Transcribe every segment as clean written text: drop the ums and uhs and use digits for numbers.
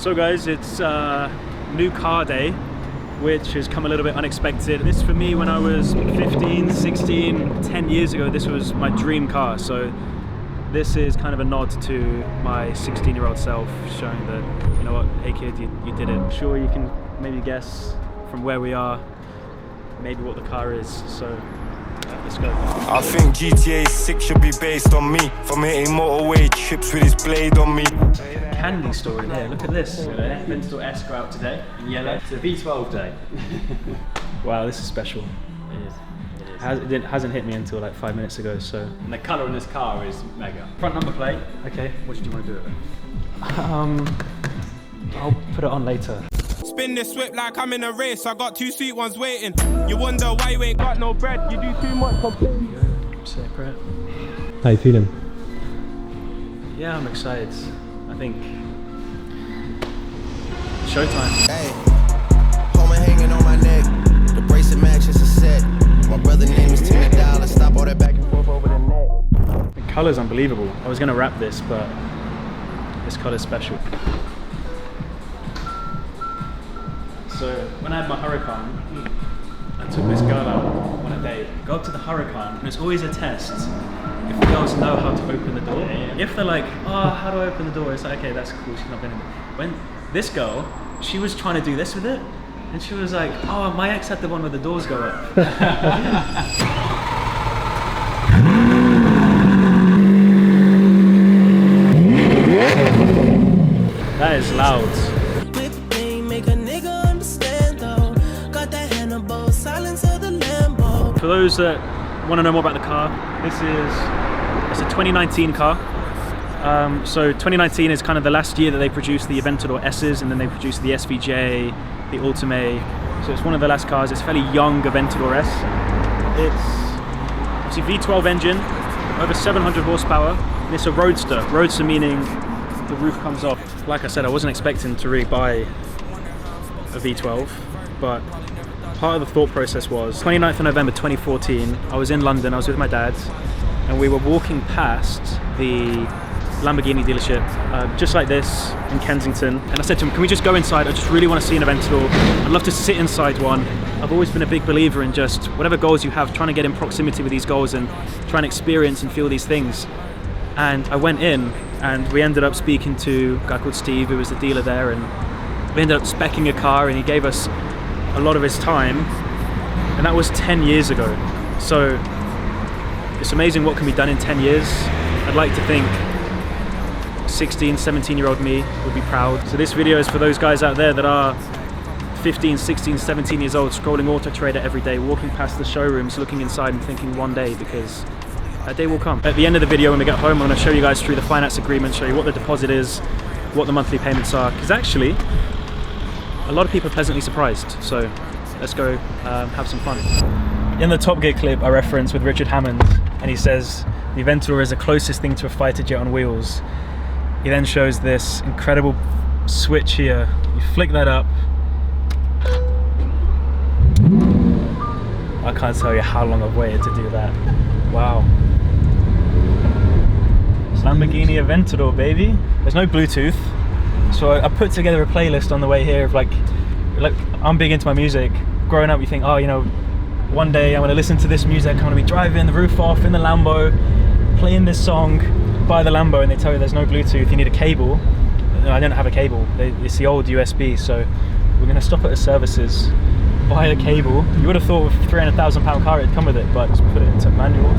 So guys, it's new car day, which has come a little bit unexpected. This for me, when I was 15, 16, 10 years ago, this was my dream car. So this is kind of a nod to my 16-year-old self, showing that, you know what, hey kid, you did it. I'm sure you can maybe guess from where we are, maybe what the car is. So let's go. I think GTA 6 should be based on me. From hitting motorway trips with his blade on me. Candy store in here, look at this. Aventador S go out today in yellow. It's a V12 day. Wow, this is special. It is. It hasn't hit me until like 5 minutes ago, so. And the colour in this car is mega. Front number plate. Okay, what did you want to do with it? I'll put it on later. Spin this whip like I'm in a race. I got 2 sweet ones waiting. You wonder why you ain't got no bread. You do too much complaining. Separate. How you feeling? Yeah, I'm excited. I think showtime. Hey, Homer hanging on my neck. The bracelet matches a set. My brother name is $10. Stop all that back and forth over the net. The color's unbelievable. I was gonna wrap this, but this color's special. So when I had my Huracan, I took this girl out on a date. Go up to the Huracan, and it's always a test if the girls know how to open the door. If they're like, oh, how do I open the door? It's like, okay, that's cool, she's not been in it. When this girl, she was trying to do this with it, and she was like, oh, my ex had the one where the doors go up. That is loud. For those that want to know more about the car, it's a 2019 car. So 2019 is kind of the last year that they produced the Aventador S's, and then they produced the SVJ, the Ultimate. So it's one of the last cars. It's a fairly young Aventador S. It's obviously V12 engine, over 700 horsepower, and it's a roadster. Roadster meaning the roof comes off. Like I said, I wasn't expecting to really buy a V12, but part of the thought process was 29th of November 2014, I was in London, I was with my dad, and we were walking past the Lamborghini dealership, just like this in Kensington, and I said to him, can we just go inside? I just really want to see an Aventador. I'd love to sit inside one. I've always been a big believer in just whatever goals you have, trying to get in proximity with these goals and try and experience and feel these things. And I went in, and we ended up speaking to a guy called Steve, who was the dealer there, and we ended up speccing a car, and he gave us a lot of his time, and that was 10 years ago. So it's amazing what can be done in 10 years. I'd like to think 16, 17-year-old me would be proud. So this video is for those guys out there that are 15, 16, 17 years old, scrolling Auto Trader every day, walking past the showrooms, looking inside and thinking one day, because that day will come. At the end of the video, when we get home, I'm going to show you guys through the finance agreement, show you what the deposit is, what the monthly payments are, because actually a lot of people are pleasantly surprised. So let's go have some fun. In the Top Gear clip I referenced with Richard Hammond, and he says the Aventador is the closest thing to a fighter jet on wheels. He then shows this incredible switch here. You flick that up. I can't tell you how long I've waited to do that. Wow. It's Lamborghini Aventador, baby. There's no Bluetooth. So I put together a playlist on the way here of like I'm big into my music. Growing up, you think, oh, you know, one day I'm gonna listen to this music, I'm gonna be driving the roof off in the Lambo, playing this song by the Lambo, and they tell you there's no Bluetooth, you need a cable. No, I don't have a cable. It's the old USB, so we're gonna stop at the services, buy a cable. You would have thought with a £300,000 car it'd come with it, but just put it into manual.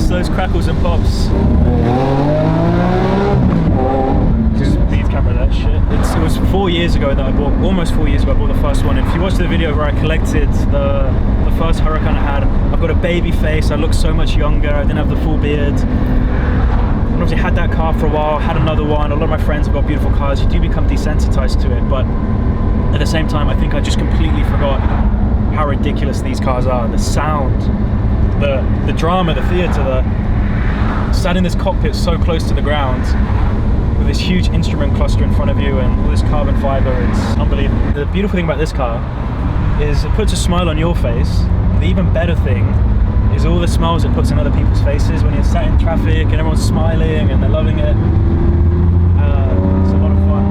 Those crackles and pops. Just lead camera that shit. It was 4 years ago that I bought, almost 4 years ago I bought the first one. And if you watch the video where I collected the first Huracan I had, I've got a baby face, I look so much younger, I didn't have the full beard. One obviously had that car for a while, had another one. A lot of my friends have got beautiful cars. You do become desensitized to it, but at the same time, I think I just completely forgot how ridiculous these cars are. The sound, the drama, the theatre, sat in this cockpit so close to the ground with this huge instrument cluster in front of you and all this carbon fiber. It's unbelievable. The beautiful thing about this car is it puts a smile on your face. The even better thing is all the smiles it puts in other people's faces when you're sat in traffic and everyone's smiling and they're loving it. It's a lot of fun.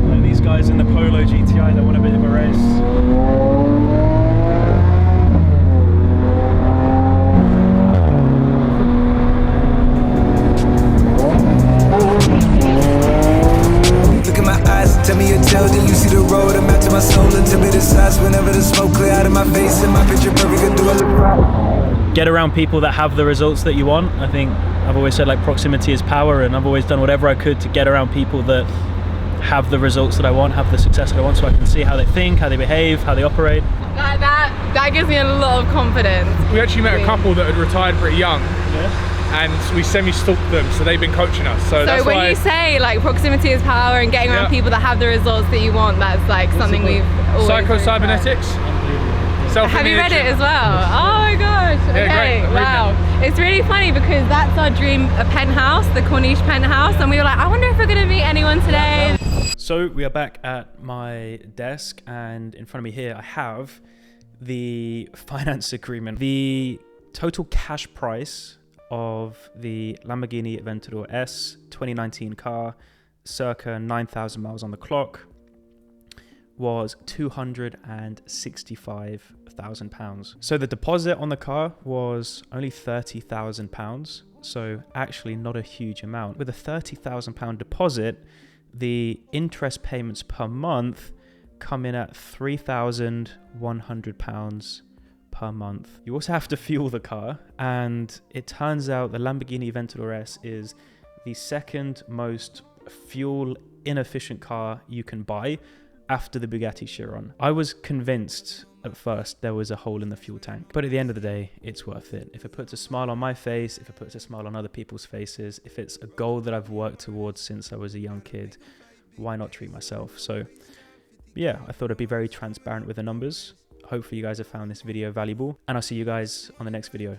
Like these guys in the Polo GTI that want a bit of a race. Tell me your tale, then you see the road. I'm out to my soul until it decides. Whenever the smoke clear out of my face and my picture perfect, do I look right? Get around people that have the results that you want. I think I've always said like proximity is power, and I've always done whatever I could to get around people that have the results that I want, have the success that I want, so I can see how they think, how they behave, how they operate. Like that gives me a lot of confidence. We actually met a couple that had retired pretty young. Yeah. And we semi-stalked them, so they've been coaching us. So that's when why you say like proximity is power and getting around people that have the results that you want, that's like something we've always Psycho-cybernetics. Have you read it as well? Oh my gosh. Okay, great. wow. It's really funny because that's our dream, a penthouse, the Corniche penthouse, and we were like, I wonder if we're gonna meet anyone today. So we are back at my desk, and in front of me here I have the finance agreement. The total cash price of the Lamborghini Aventador S 2019 car, circa 9,000 miles on the clock, was £265,000. So the deposit on the car was only £30,000, so actually not a huge amount. With a £30,000 deposit, the interest payments per month come in at £3,100 per month. You also have to fuel the car, and it turns out the Lamborghini Aventador S is the second most fuel inefficient car you can buy after the Bugatti Chiron. I was convinced at first there was a hole in the fuel tank, but at the end of the day, it's worth it. If it puts a smile on my face, if it puts a smile on other people's faces, if it's a goal that I've worked towards since I was a young kid, why not treat myself? So yeah, I thought I'd be very transparent with the numbers. Hopefully you guys have found this video valuable, and I'll see you guys on the next video.